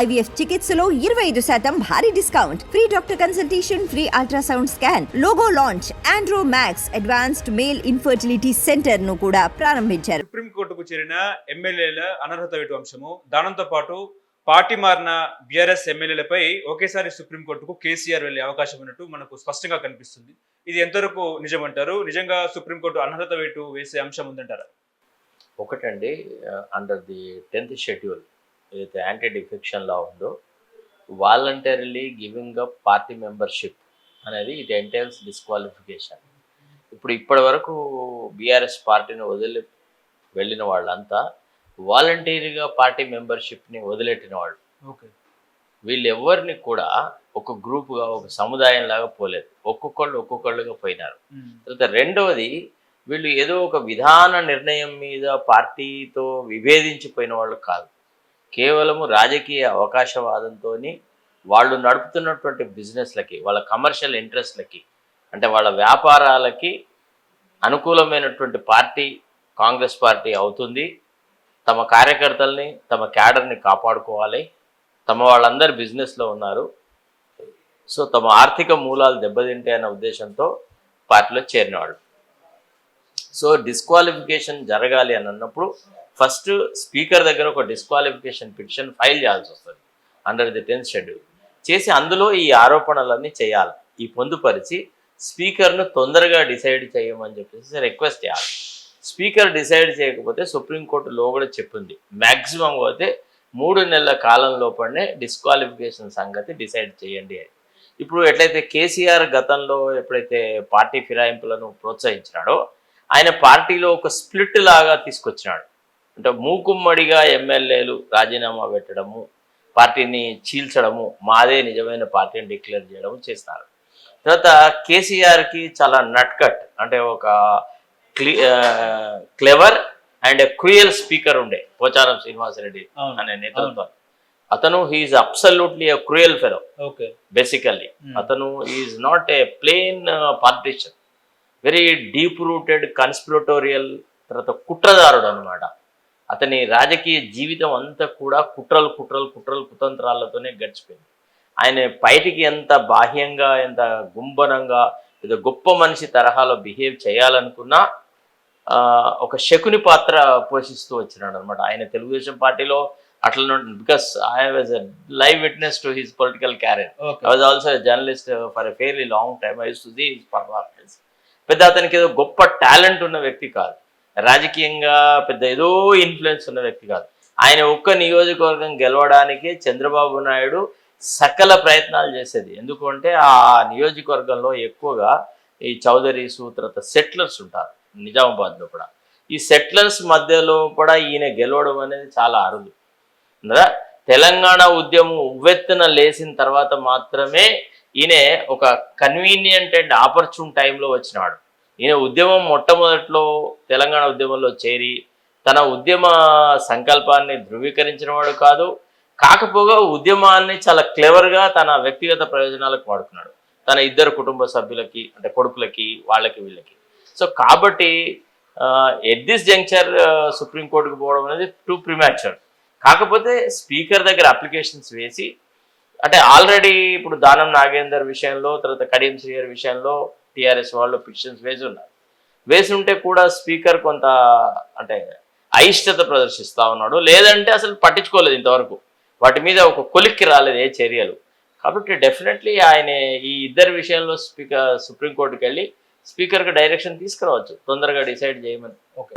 IVF చికిత్సలో 25% భారీ discount, free doctor consultation, free ultrasound scan, logo launch, Andro max advanced male infertility centre ను కూడా ప్రారంభించారు. Supreme కోర్టుకు చేరిన ఎమ్మెల్యేల అనర్హత వేటు అంశము, దానంతో పాటు పార్టీ మారిన బీఆర్ఎస్ ఎమ్మెల్యేలపై ఒకేసారి సుప్రీంకోర్టుకు కేసీఆర్ వెళ్లే అవకాశం ఉన్నట్టు మనకు స్పష్టంగా కనిపిస్తుంది. ఇది ఎంతవరకు నిజమంటారు? నిజంగా సుప్రీంకోర్టు అనర్హత వేటు వేసే అంశం ఉందంటారా? ఒకటండి, అండర్ ది 10th షెడ్యూల్ ఏదైతే యాంటీ డిఫెక్షన్ లా ఉందో, voluntarily giving up party membership అనేది ఇట్ ఎంటైల్స్ డిస్క్వాలిఫికేషన్. ఇప్పటి వరకు బీఆర్ఎస్ పార్టీని వదిలి వెళ్ళిన వాళ్ళంతా వాలంటీర్గా పార్టీ మెంబర్షిప్ని వదిలెట్టిన వాళ్ళు. వీళ్ళు ఎవరిని కూడా ఒక గ్రూప్గా, ఒక సముదాయం లాగా పోలేదు, ఒక్కొక్కళ్ళుగా పోయినారు. తర్వాత రెండవది, వీళ్ళు ఏదో ఒక విధాన నిర్ణయం మీద పార్టీతో విభేదించిపోయిన వాళ్ళు కాదు. కేవలము రాజకీయ అవకాశవాదంతో వాళ్ళు నడుపుతున్నటువంటి బిజినెస్లకి, వాళ్ళ కమర్షియల్ ఇంట్రెస్ట్లకి, అంటే వాళ్ళ వ్యాపారాలకి అనుకూలమైనటువంటి పార్టీ కాంగ్రెస్ పార్టీ అవుతుంది. తమ కార్యకర్తల్ని, తమ క్యాడర్ని కాపాడుకోవాలి. వాళ్ళందరూ బిజినెస్లో ఉన్నారు, సో తమ ఆర్థిక మూలాలు దెబ్బతింటాయి అన్న ఉద్దేశంతో పార్టీలో చేరిన వాళ్ళు. సో డిస్క్వాలిఫికేషన్ జరగాలి అని అన్నప్పుడు ఫస్ట్ స్పీకర్ దగ్గర ఒక డిస్క్వాలిఫికేషన్ పిటిషన్ ఫైల్ చేయాల్సి వస్తుంది అండర్ ది 10th షెడ్యూల్. చేసి అందులో ఈ ఆరోపణలన్నీ చేయాలి, ఈ పొందుపరిచి స్పీకర్ను తొందరగా డిసైడ్ చేయమని చెప్పేసి రిక్వెస్ట్ చేయాలి. స్పీకర్ డిసైడ్ చేయకపోతే సుప్రీంకోర్టులో కూడా చెప్పింది, మ్యాక్సిమం పోతే 3 నెలల కాలం లోపలనే డిస్క్వాలిఫికేషన్ సంగతి డిసైడ్ చేయండి అని. ఇప్పుడు ఎట్లయితే కేసీఆర్ గతంలో ఎప్పుడైతే పార్టీ ఫిరాయింపులను ప్రోత్సహించినాడో, ఆయన పార్టీలో ఒక స్ప్లిట్ లాగా తీసుకొచ్చినాడు. అంటే మూకుమ్మడిగా ఎమ్మెల్యేలు రాజీనామా పెట్టడము, పార్టీని చీల్చడము, మాదే నిజమైన పార్టీని డిక్లేర్ చేయడము చేస్తారు. తర్వాత కేసీఆర్కి చాలా నట్కట్, అంటే ఒక క్లెవర్ అండ్ క్రూయల్ స్పీకర్ ఉండే పోచారం శ్రీనివాసరెడ్డి అనే నేతృత్వం. అతను he is absolutely a cruel fellow. Basically అతను is not a plain politician, very deep rooted conspiratorial, తర్వాత కుట్రదారుడు అనమాట. అతని రాజకీయ జీవితం అంతా కూడా కుతంత్రాలతోనే గడిచిపోయింది. ఆయన బయటికి ఎంత బాహ్యంగా, ఎంత గుంభనంగా, ఏదో గొప్ప మనిషి తరహాలో బిహేవ్ చేయాలనుకున్నా ఒక శకుని పాత్ర పోషిస్తూ వచ్చినాడు అనమాట. ఆయన తెలుగుదేశం పార్టీలో అట్లా, because I was a live witness to his political career. I was also a journalist for a fairly long time. I used to see his performance. పెద్ద అతనికి ఏదో గొప్ప టాలెంట్ ఉన్న వ్యక్తి కాదు, రాజకీయంగా పెద్ద ఏదో ఇన్ఫ్లుయెన్స్ ఉన్న వ్యక్తి కాదు. ఆయన ఒక్క నియోజకవర్గం గెలవడానికే చంద్రబాబు నాయుడు సకల ప్రయత్నాలు చేసేది. ఎందుకంటే ఆ నియోజకవర్గంలో ఎక్కువగా ఈ చౌదరీస్, తర్వాత సెటిలర్స్ ఉంటారు నిజామాబాద్లో కూడా. ఈ సెటిలర్స్ మధ్యలో కూడా ఈయన గెలవడం అనేది చాలా అరుదు. తెలంగాణ ఉద్యమం ఉవ్వెత్తున లేచిన తర్వాత మాత్రమే ఈయన ఒక కన్వీనియంట్ అండ్ ఆపర్చున్ టైంలో వచ్చినాడు. ఈయన ఉద్యమం మొట్టమొదట్లో తెలంగాణ ఉద్యమంలో చేరి తన ఉద్యమ సంకల్పాన్ని ధృవీకరించిన వాడు కాదు. కాకపోగా ఉద్యమాన్ని చాలా క్లెవర్గా తన వ్యక్తిగత ప్రయోజనాలకు వాడుకున్నాడు, తన 2 కుటుంబ సభ్యులకి, అంటే కొడుకులకి, వాళ్ళకి వీళ్ళకి. సో కాబట్టి ఎట్ దిస్ జంక్చర్ సుప్రీంకోర్టుకు పోవడం అనేది టూ ప్రిమాచ్యూర్. కాకపోతే స్పీకర్ దగ్గర అప్లికేషన్స్ వేసి, అంటే ఆల్రెడీ ఇప్పుడు దానం నాగేందర్ విషయంలో, తర్వాత కడియం శ్రీహరి విషయంలో టీఆర్ఎస్ వాళ్ళు పిటిషన్స్ వేసి ఉంటే కూడా స్పీకర్ కొంత అంటే అయిష్టత ప్రదర్శిస్తూ ఉన్నాడు. లేదంటే అసలు పట్టించుకోలేదు ఇంతవరకు, వాటి మీద ఒక కొలిక్కి రాలేదు ఏ చర్యలు. కాబట్టి డెఫినెట్లీ ఆయన ఈ 2 విషయంలో సుప్రీంకోర్టుకి వెళ్ళి స్పీకర్కి డైరెక్షన్ తీసుకురావచ్చు, తొందరగా డిసైడ్ చేయమని. ఓకే.